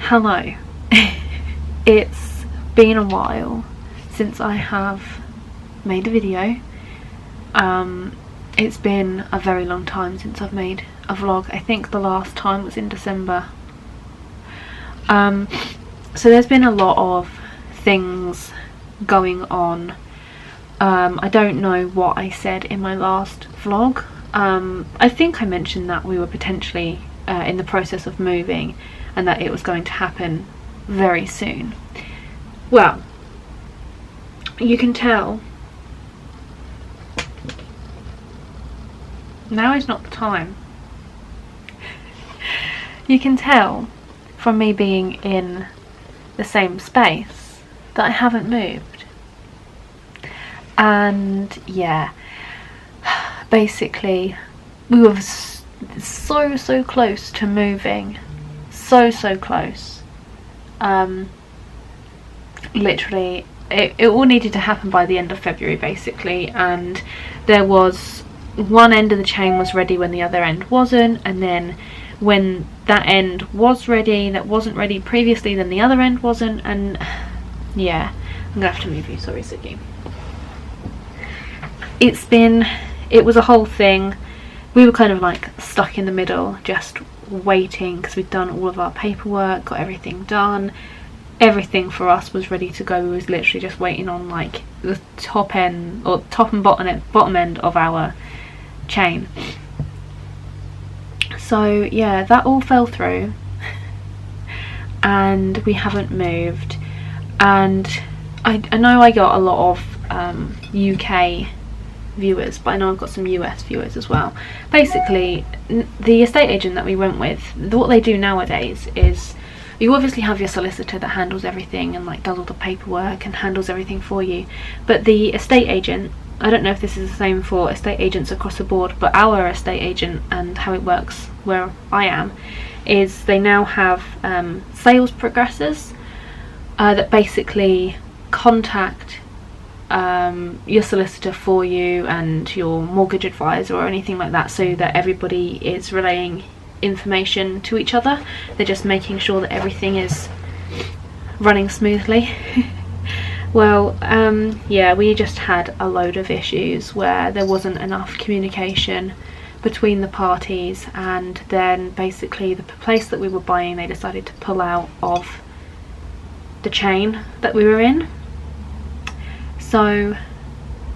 Hello. It's been a while since I have made a video. It's been a very long time since I've made a vlog. I think the last time was in December. So there's been a lot of things going on. I don't know what I said in my last vlog. I think I mentioned that we were potentially in the process of moving and that it was going to happen very soon. Well, you can tell now is not the time. You can tell from me being in the same space that I haven't moved. And yeah, basically we were so close to moving, so close. Literally it all needed to happen by the end of February basically, and there was one end of the chain was ready when the other end wasn't, and then when that end was ready that wasn't ready previously, then the other end wasn't. And yeah, I'm gonna have to move you, sorry Siggy. It was a whole thing. We were kind of like stuck in the middle, just waiting, because we'd done all of our paperwork, got everything done. Everything for us was ready to go. We was literally just waiting on like the top end, or top and bottom end of our chain. So yeah, that all fell through and we haven't moved. And I know I got a lot of UK viewers, but I know I've got some US viewers as well. Basically, the estate agent that we went with, what they do nowadays is you obviously have your solicitor that handles everything and like does all the paperwork and handles everything for you, but the estate agent, I don't know if this is the same for estate agents across the board, but our estate agent and how it works where I am is they now have sales progressors that basically contact your solicitor for you and your mortgage advisor or anything like that, so that everybody is relaying information to each other. They're just making sure that everything is running smoothly. Well, yeah, we just had a load of issues where there wasn't enough communication between the parties, and then basically the place that we were buying, they decided to pull out of the chain that we were in. So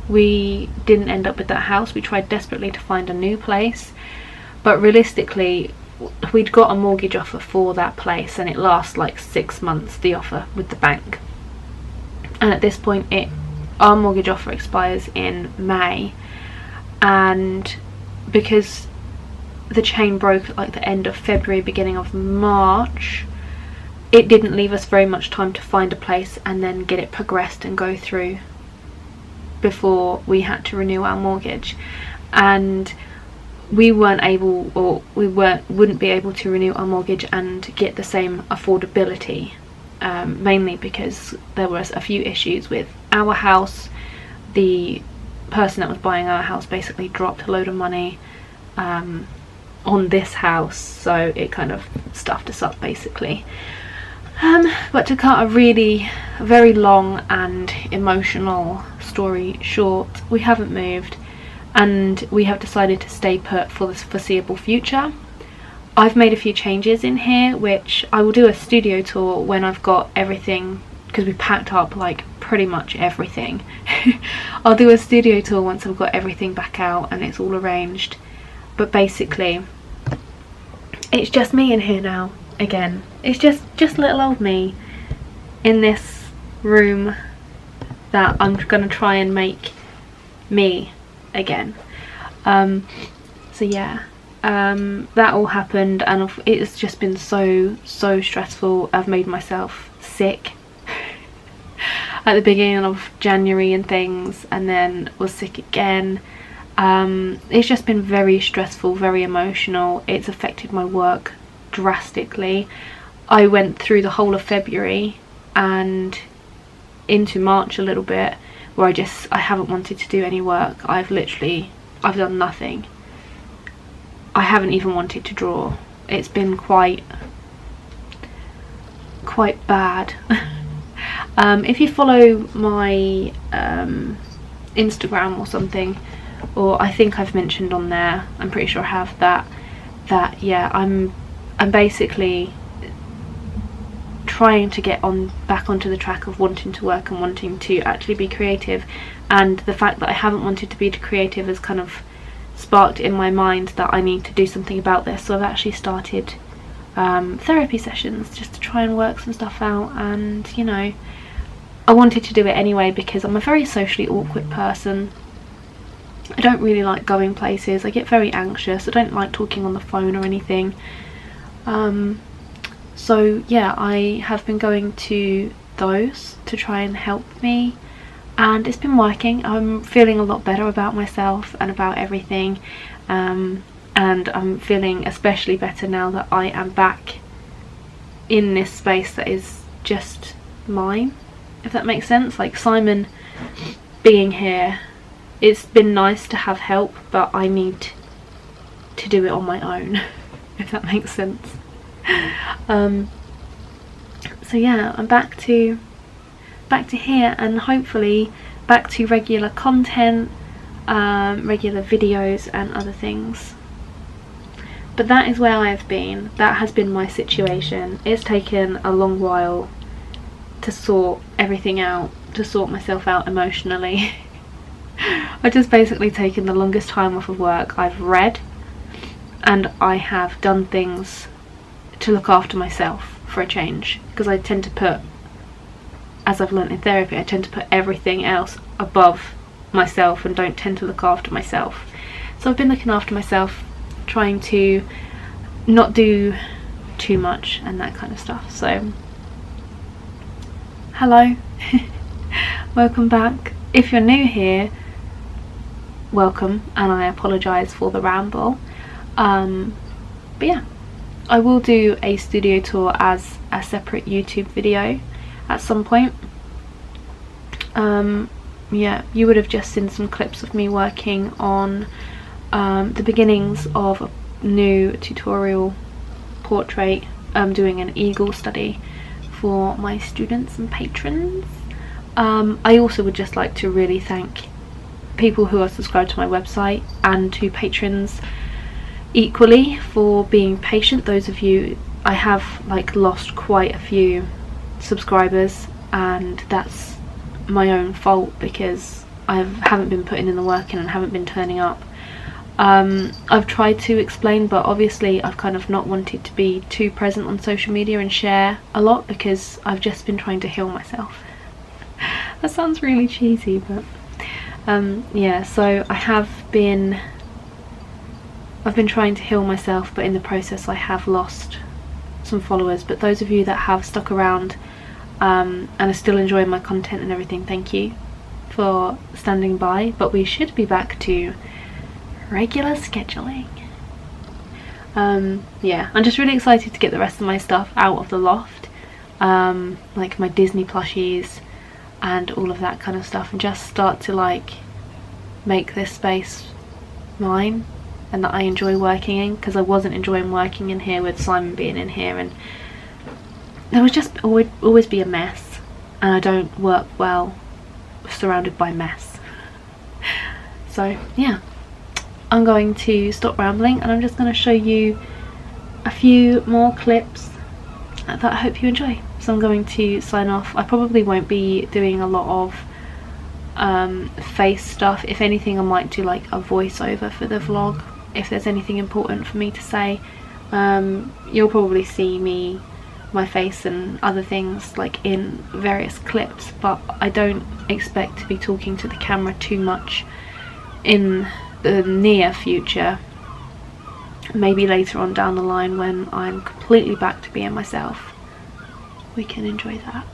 we didn't end up with that house. We tried desperately to find a new place, but realistically we'd got a mortgage offer for that place and it lasts like 6 months, the offer with the bank. And at this point our mortgage offer expires in May, and because the chain broke at like the end of February, beginning of March, it didn't leave us very much time to find a place and then get it progressed and go through before we had to renew our mortgage. And we weren't able, or we wouldn't be able to renew our mortgage and get the same affordability, mainly because there was a few issues with our house. The person that was buying our house basically dropped a load of money on this house, so it kind of stuffed us up basically. But to cut a very long and emotional story short, we haven't moved and we have decided to stay put for the foreseeable future. I've made a few changes in here, which I will do a studio tour when I've got everything, because we packed up like pretty much everything. I'll do a studio tour once I've got everything back out and it's all arranged. But basically it's just me in here now again. It's just little old me in this room that I'm gonna try and make me again. So yeah, that all happened and it's just been so stressful. I've made myself sick at the beginning of January and things, and then was sick again. It's just been very stressful, very emotional. It's affected my work drastically. I went through the whole of February and into March a little bit where I haven't wanted to do any work. I've done nothing. I haven't even wanted to draw. It's been quite quite bad. If you follow my Instagram or something, or I think I've mentioned on there, I'm pretty sure I have, that yeah, I'm basically trying to get back onto the track of wanting to work and wanting to actually be creative, and the fact that I haven't wanted to be creative has kind of sparked in my mind that I need to do something about this. So I've actually started therapy sessions just to try and work some stuff out, and you know, I wanted to do it anyway because I'm a very socially awkward person. I don't really like going places, I get very anxious, I don't like talking on the phone or anything. So yeah, I have been going to those to try and help me, and it's been working. I'm feeling a lot better about myself and about everything, and I'm feeling especially better now that I am back in this space that is just mine, if that makes sense. Like Simon being here, it's been nice to have help, but I need to do it on my own, if that makes sense. So yeah, I'm back to here, and hopefully back to regular content, regular videos and other things. But that is where I have been. That has been my situation. It's taken a long while to sort everything out, to sort myself out emotionally. I've just basically taken the longest time off of work. I've read, and I have done things to look after myself for a change, because I tend to put, as I've learnt in therapy, I tend to put everything else above myself and don't tend to look after myself. So I've been looking after myself, trying to not do too much and that kind of stuff. So hello, welcome back. If you're new here, welcome, and I apologise for the ramble. But yeah, I will do a studio tour as a separate YouTube video at some point. Yeah, you would have just seen some clips of me working on the beginnings of a new tutorial portrait. I'm doing an eagle study for my students and patrons. I also would just like to really thank people who are subscribed to my website and to patrons equally for being patient. Those of you, I have like lost quite a few subscribers, and that's my own fault because I haven't been putting in the work and haven't been turning up. I've tried to explain, but obviously I've kind of not wanted to be too present on social media and share a lot because I've just been trying to heal myself. That sounds really cheesy, but yeah, so I've been trying to heal myself, but in the process I have lost some followers. But those of you that have stuck around and are still enjoying my content and everything, thank you for standing by. But we should be back to regular scheduling. Yeah, I'm just really excited to get the rest of my stuff out of the loft, like my Disney plushies and all of that kind of stuff, and just start to like make this space mine and that I enjoy working in, because I wasn't enjoying working in here with Simon being in here, and there would just always be a mess, and I don't work well surrounded by mess. So yeah, I'm going to stop rambling, and I'm just going to show you a few more clips that I hope you enjoy. So I'm going to sign off. I probably won't be doing a lot of face stuff. If anything, I might do like a voiceover for the vlog if there's anything important for me to say. You'll probably see my face and other things like in various clips, but I don't expect to be talking to the camera too much in the near future. Maybe later on down the line when I'm completely back to being myself, we can enjoy that.